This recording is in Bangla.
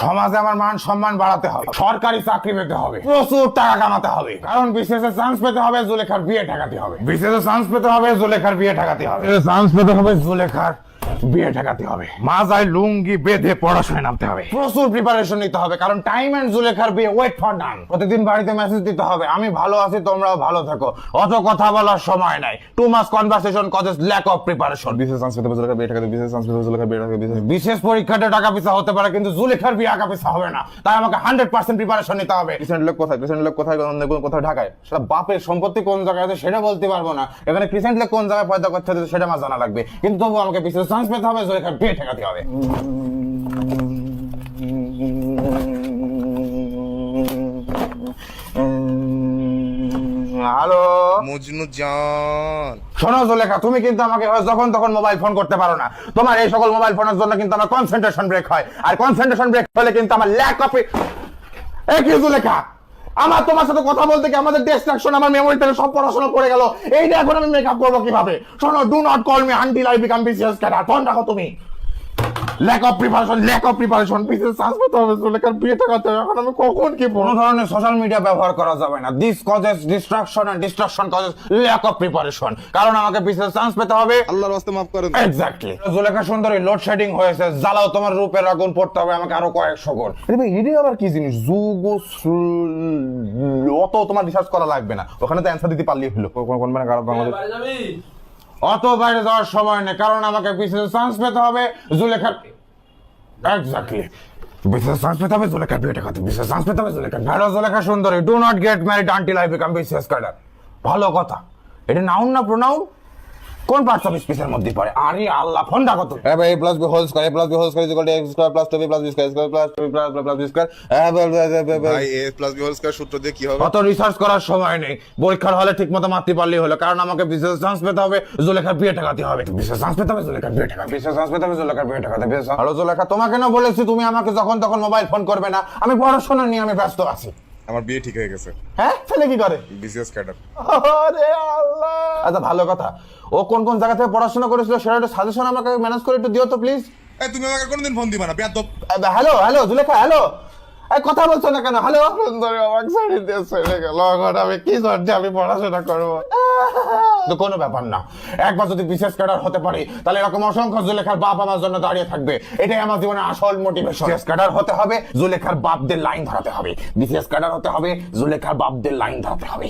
সমাজে আমার মান সম্মান বাড়াতে হবে, সরকারি চাকরি পেতে হবে, প্রচুর টাকা কামাতে হবে, কারণ বিশেষ চান্স পেতে হবে, জুলেখার বিয়ে ঠেকাতে হবে, বিশেষ চান্স পেতে হবে, জুলেখার বিয়ে ঠেকাতে হবে, চান্স পেতে হবে, জুলেখার বিয়ে ঠেকাতে হবে, মাজায় লুঙ্গি বেঁধে পড়াশোনায় নামতে হবে, প্রচুর প্রিপারেশন নিতে হবে, কারণ টাইম এন্ড জুলেখার বিয়ে ওয়েট ফর নান। প্রতিদিন বাড়িতে মেসেজ দিতে হবে, আমি ভালো আছি, তোমরাও ভালো থাকো, অত কথা বলার সময় নাই, too much conversation causes lack of preparation. বিশেষ চান্স পেতে হবে, জুলেখার বিয়ে ঠেকাতে, বিশেষ চান্স পেতে হবে, জুলেখার বিয়ে ঠেকাতে, বিশেষ পরীক্ষাতে টাকা পয়সা হতে পারে, কিন্তু জুলেখার বিয়ে আঁকা পয়সা হবে না, তাই আমাকে 100% প্রিপারেশন নিতে হবে। রিসেন্ট লোক কোথায়, রিসেন্ট লোক কোথায়, কোথায় ঢাকায়, সেটা বাপের সম্পত্তি কোন জায়গায় আছে সেটা বলতে পারবো না, এখানে ক্রিসেন্ট লোক কোন জায়গায় পয়দা করতে হবে সেটা আমার জানা লাগবে, কিন্তু তবু আমাকে বিশেষ চান্স পেতে হবে, জুলেখার বিয়ে ঠেকাতে হবে। হ্যালো মজনু জান, শোনো জুলেখা, তুমি কিন্তু আমাকে যখন তখন মোবাইল ফোন করতে পারো না, তোমার এই সকল মোবাইল ফোনের জন্য কিন্তু আমার কনসেন্ট্রেশন ব্রেক হয়, আর কনসেন্ট্রেশন ব্রেক হলে কিন্তু আমার ল্যাক অফ। এই কি জুলেখা, আমার তোমার সাথে কথা বলতে কি আমাদের ডিস্ট্রাকশন, আমার মেমোরি থেকে সব পড়াশোনা পড়ে গেল, এইটা এখন আমি মেকআপ করবো কিভাবে? শোনো, do not call me until I become BCS cadre. Phone রাখো তুমি। ল্যাক অফ প্রিপারেশন বিশেষ চান্স পেতে হবে, জুলেখার বিয়ে ঠেকাতে হবে। এখন আমি কখন কি কোনো ধরনের সোশ্যাল মিডিয়া ব্যবহার করা যাবে না, this causes distraction and distraction causes lack of preparation, কারণ আমাকে বিশেষ চান্স পেতে হবে। আল্লাহর রাস্তায় মাফ করেন। এক্স্যাক্টলি। জুলেখা সুন্দরী, লোডশেডিং হয়েছে, জ্বালাও তোমার রূপের আগুন পড়তে হবে আমাকে আরো কয়েকশো গুণ। এটি আবার কি জিনিস? অত তোমার রিসার্চ করা লাগবে না, ওখানে তো অ্যান্সার দিতে পারলেই হলো। কোন মানে কারণ বাংলাদেশ অত বাইরে যাওয়ার সময় নেই, কারণ আমাকে বিশেষ চান্স পেতে হবে, জুলেখার। এক্স্যাক্টলি, বিশেষ চান্স পেতে হবে, জুলেখার বিয়ে ঠেকাতে, বিশেষ চান্স পেতে হবে, জুলেখার। ভালো জুলেখা সুন্দরী, do not get married until I become BCS cadre. ভালো কথা, এটা নাউন না প্রোনাউন? কোন পার্টস অফ স্পিচের মধ্যে পড়ে? আরে আল্লাহ, ফোন রাখো তো। A plus B whole square, plus B whole square is equal to x square plus 2b plus b square plus 2b plus b square. ভাই a plus b whole square সূত্র দিয়ে কি হবে? অত রিসার্চ করার সময় নেই, পরীক্ষার হলে ঠিকমতো মারতে পারলেই হলো, কারণ আমাকে বিশেষ চান্স পেতে হবে, জুলেখার বিয়ে ঠেকাতে হবে, বিশেষ চান্স পেতে হবে, জুলেখার বিয়ে ঠেকাতে, বিশেষ চান্স পেতে হবে, জুলেখার বিয়ে ঠেকাতে। হ্যালো জুলেখা, তোমাকে না বলেছি তুমি আমাকে যখন তখন মোবাইল ফোন করবে না, আমি পড়াশোনা নিয়ে আমি ব্যস্ত আছি। আমার বিয়ে ঠিক হয়ে গেছে। হ্যাঁ, ছেলে কি করে? BCS cadre. আরে আল্লাহ। আচ্ছা ভালো কথা, ও কোন কোন জায়গা থেকে পড়াশোনা করেছিল সেটা একটু সাজেশন আমাকে ম্যানেজ করে একটু দিও তো প্লিজ। এই তুমি আমাকে কোনোদিন ফোন দিবা না বেয়াদব। হ্যালো হ্যালো জুলেখা, হ্যালো, এই কথা বলছো না কেন? হ্যালো, সুন্দরী আমার ছেড়ে দিয়ে চলে গেল, এখন আমি কি করছি? আমি পড়াশোনা করবো তো কোনো ব্যাপার না, একবার যদি বিশেষ ক্যাডার হতে পারি তাহলে এরকম অসংখ্য জুলেখার বাপ আমার জন্য দাঁড়িয়ে থাকবে, এটাই আমার জীবনের আসল মোটিভেশন। বিশেষ ক্যাডার হতে হবে, জুলেখার বাপদের লাইন ধরাতে হবে, বিশেষ ক্যাডার হতে হবে, জুলেখার বাপদের লাইন ধরাতে হবে।